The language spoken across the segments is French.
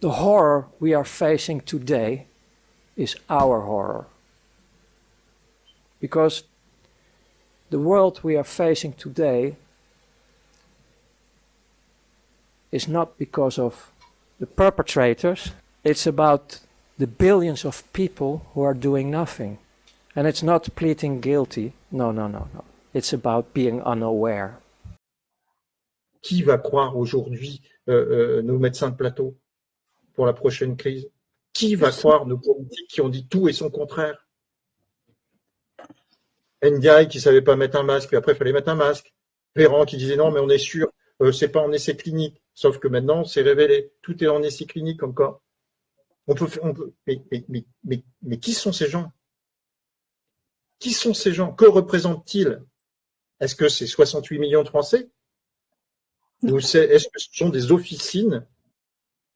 The horror we are facing today is our horror. Because the world we are facing today is not because of the perpetrators, it's about the billions of people who are doing nothing. And it's not pleading guilty, no. It's about being unaware. Qui va croire aujourd'hui nos médecins de plateau pour la prochaine crise? Qui va croire nos politiques qui ont dit tout et son contraire? Ndiaye qui savait pas mettre un masque, puis après il fallait mettre un masque. Véran qui disait non mais on est sûr, c'est pas en essai clinique. Sauf que maintenant c'est révélé, tout est en essai clinique encore. Mais qui sont ces gens? Qui sont ces gens? Que représentent-ils? Est-ce que c'est 68 millions de Français? Ou est-ce que ce sont des officines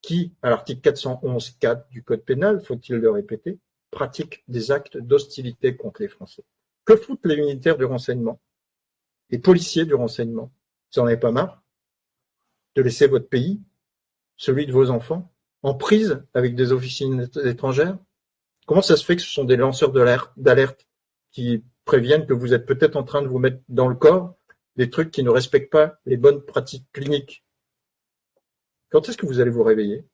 qui, à l'article 411-4 du Code pénal, faut-il le répéter, pratiquent des actes d'hostilité contre les Français? Que foutent les militaires du renseignement, les policiers du renseignement? Vous n'en avez pas marre de laisser votre pays, celui de vos enfants, en prise avec des officines étrangères? Comment ça se fait que ce sont des lanceurs d'alerte qui préviennent que vous êtes peut-être en train de vous mettre dans le corps des trucs qui ne respectent pas les bonnes pratiques cliniques? Quand est-ce que vous allez vous réveiller?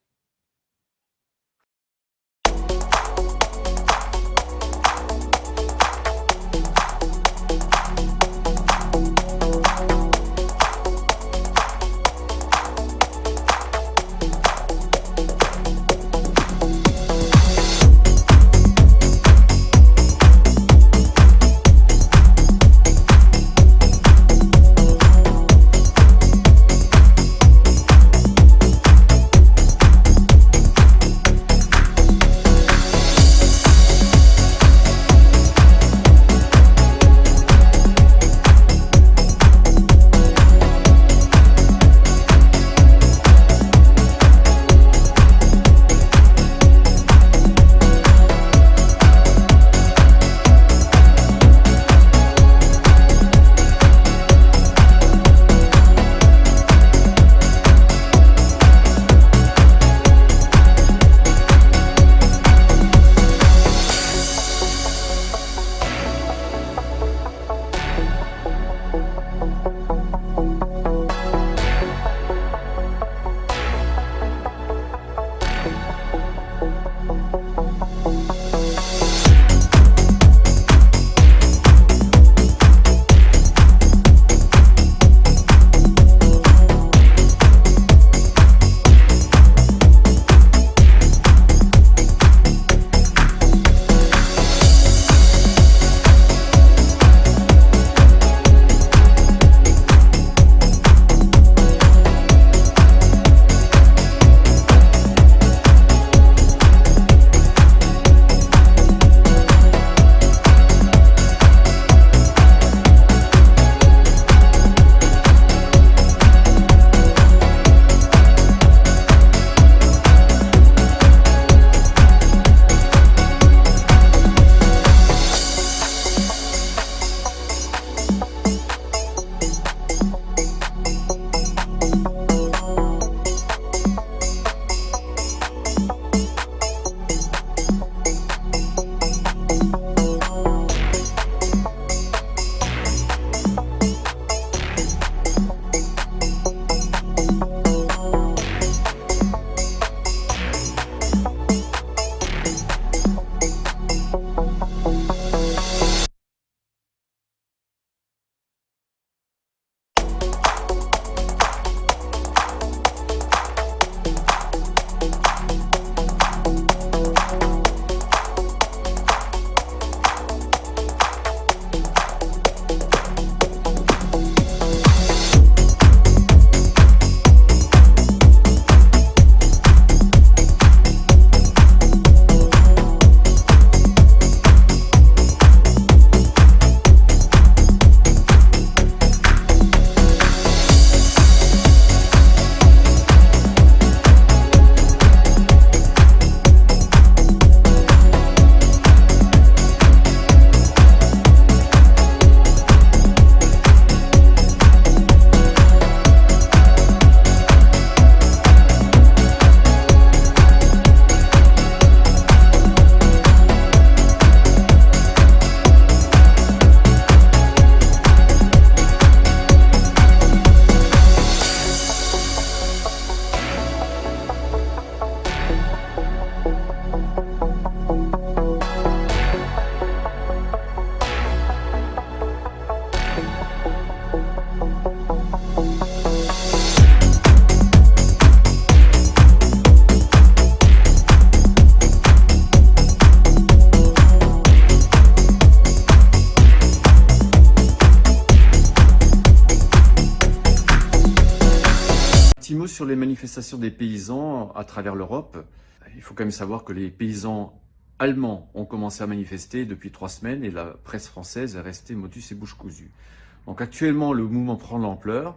les manifestations des paysans à travers l'Europe, il faut quand même savoir que les paysans allemands ont commencé à manifester depuis 3 semaines et la presse française est restée motus et bouche cousue. Donc actuellement, le mouvement prend de l'ampleur.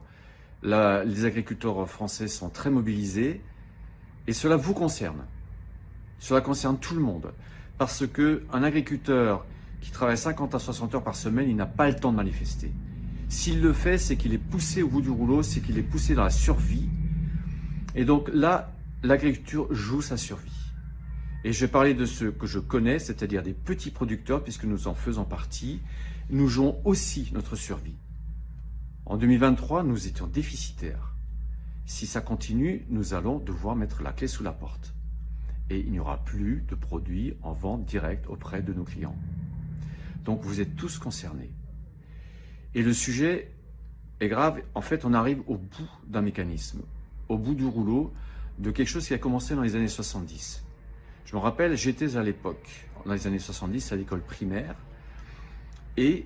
Les agriculteurs français sont très mobilisés et cela vous concerne. Cela concerne tout le monde. Parce qu'un agriculteur qui travaille 50 à 60 heures par semaine, il n'a pas le temps de manifester. S'il le fait, c'est qu'il est poussé au bout du rouleau, c'est qu'il est poussé dans la survie. Et donc là, l'agriculture joue sa survie. Et je vais parler de ceux que je connais, c'est-à-dire des petits producteurs, puisque nous en faisons partie. Nous jouons aussi notre survie. En 2023, nous étions déficitaires. Si ça continue, nous allons devoir mettre la clé sous la porte. Et il n'y aura plus de produits en vente directe auprès de nos clients. Donc vous êtes tous concernés. Et le sujet est grave. En fait, on arrive au bout d'un mécanisme, au bout du rouleau de quelque chose qui a commencé dans les années 70. Je me rappelle, j'étais à l'époque, dans les années 70, à l'école primaire, et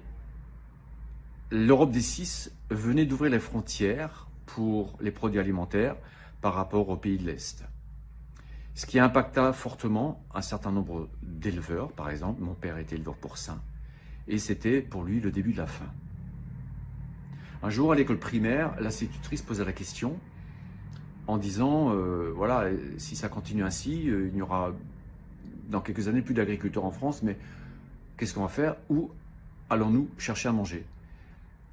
l'Europe des 6 venait d'ouvrir les frontières pour les produits alimentaires par rapport aux pays de l'Est. Ce qui impacta fortement un certain nombre d'éleveurs, par exemple. Mon père était éleveur porcin, et c'était pour lui le début de la fin. Un jour, à l'école primaire, l'institutrice posa la question en disant voilà, si ça continue ainsi, il n'y aura dans quelques années plus d'agriculteurs en France, mais qu'est-ce qu'on va faire? Où allons-nous chercher à manger?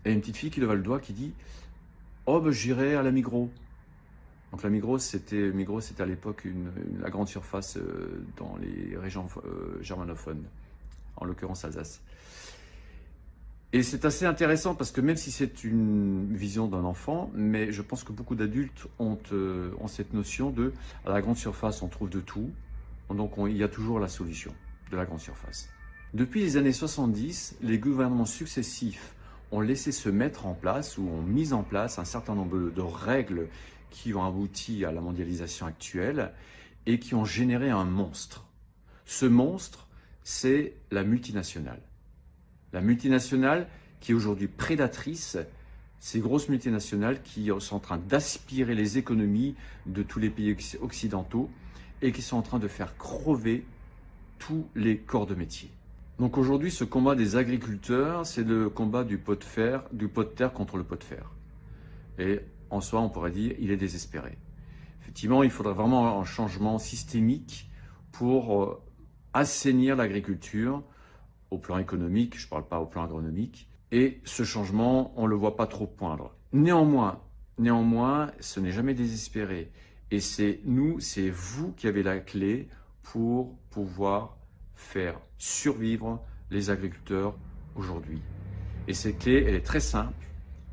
Et une petite fille qui leva le doigt qui dit oh, ben, j'irai à la Migros. Donc la Migros, c'était à l'époque la grande surface dans les régions germanophones, en l'occurrence Alsace. Et c'est assez intéressant parce que même si c'est une vision d'un enfant, mais je pense que beaucoup d'adultes ont cette notion de à la grande surface, on trouve de tout. Donc il y a toujours la solution de la grande surface. Depuis les années 70, les gouvernements successifs ont laissé se mettre en place ou ont mis en place un certain nombre de règles qui ont abouti à la mondialisation actuelle et qui ont généré un monstre. Ce monstre, c'est la multinationale. La multinationale qui est aujourd'hui prédatrice, ces grosses multinationales qui sont en train d'aspirer les économies de tous les pays occidentaux et qui sont en train de faire crever tous les corps de métier. Donc aujourd'hui, ce combat des agriculteurs, c'est le combat du pot de terre contre le pot de fer. Et en soi, on pourrait dire, il est désespéré. Effectivement, il faudrait vraiment un changement systémique pour assainir l'agriculture au plan économique, je ne parle pas au plan agronomique. Et ce changement, on ne le voit pas trop poindre. Néanmoins, ce n'est jamais désespéré. Et c'est nous, c'est vous qui avez la clé pour pouvoir faire survivre les agriculteurs aujourd'hui. Et cette clé, elle est très simple.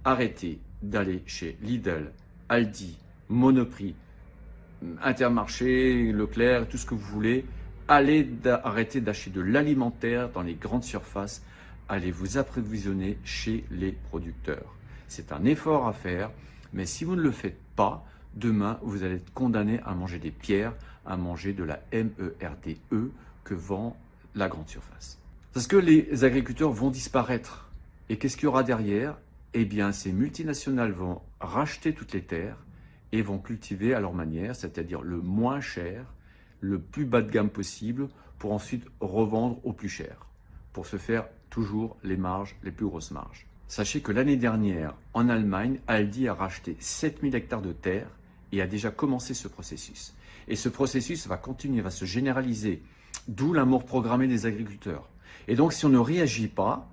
Arrêtez d'aller chez Lidl, Aldi, Monoprix, Intermarché, Leclerc, tout ce que vous voulez. Arrêtez d'acheter de l'alimentaire dans les grandes surfaces. Allez vous approvisionner chez les producteurs. C'est un effort à faire, mais si vous ne le faites pas, demain, vous allez être condamné à manger des pierres, à manger de la MERDE que vend la grande surface. Parce que les agriculteurs vont disparaître. Et qu'est-ce qu'il y aura derrière? Eh bien, ces multinationales vont racheter toutes les terres et vont cultiver à leur manière, c'est-à-dire le moins cher, le plus bas de gamme possible, pour ensuite revendre au plus cher, pour se faire toujours les plus grosses marges. Sachez que l'année dernière, en Allemagne, Aldi a racheté 7000 hectares de terre et a déjà commencé ce processus. Et ce processus va continuer, va se généraliser, d'où la mort programmée des agriculteurs. Et donc, si on ne réagit pas,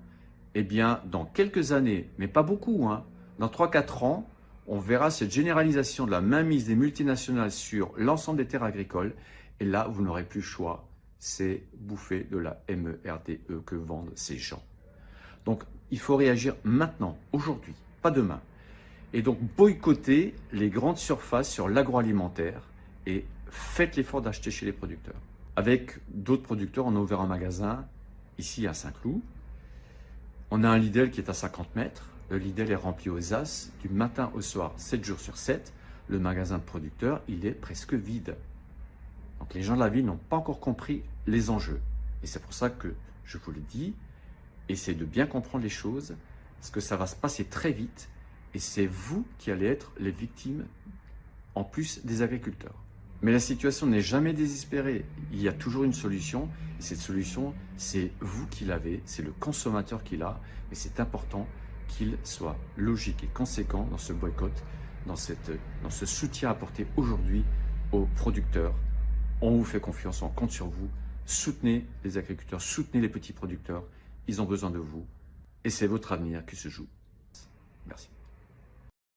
eh bien, dans quelques années, mais pas beaucoup, dans 3-4 ans, on verra cette généralisation de la mainmise des multinationales sur l'ensemble des terres agricoles. Et là, vous n'aurez plus le choix, c'est bouffer de la MERDE que vendent ces gens. Donc, il faut réagir maintenant, aujourd'hui, pas demain. Et donc, boycotter les grandes surfaces sur l'agroalimentaire et faites l'effort d'acheter chez les producteurs. Avec d'autres producteurs, on a ouvert un magasin ici à Saint-Cloud. On a un Lidl qui est à 50 mètres. Le Lidl est rempli aux as du matin au soir, 7 jours sur 7. Le magasin de producteurs, il est presque vide. Donc les gens de la ville n'ont pas encore compris les enjeux. Et c'est pour ça que je vous le dis, essayez de bien comprendre les choses, parce que ça va se passer très vite, et c'est vous qui allez être les victimes en plus des agriculteurs. Mais la situation n'est jamais désespérée. Il y a toujours une solution. Et cette solution, c'est vous qui l'avez, c'est le consommateur qui l'a. Et c'est important qu'il soit logique et conséquent dans ce boycott, dans ce soutien apporté aujourd'hui aux producteurs. On vous fait confiance, on compte sur vous. Soutenez les agriculteurs, soutenez les petits producteurs. Ils ont besoin de vous. Et c'est votre avenir qui se joue. Merci.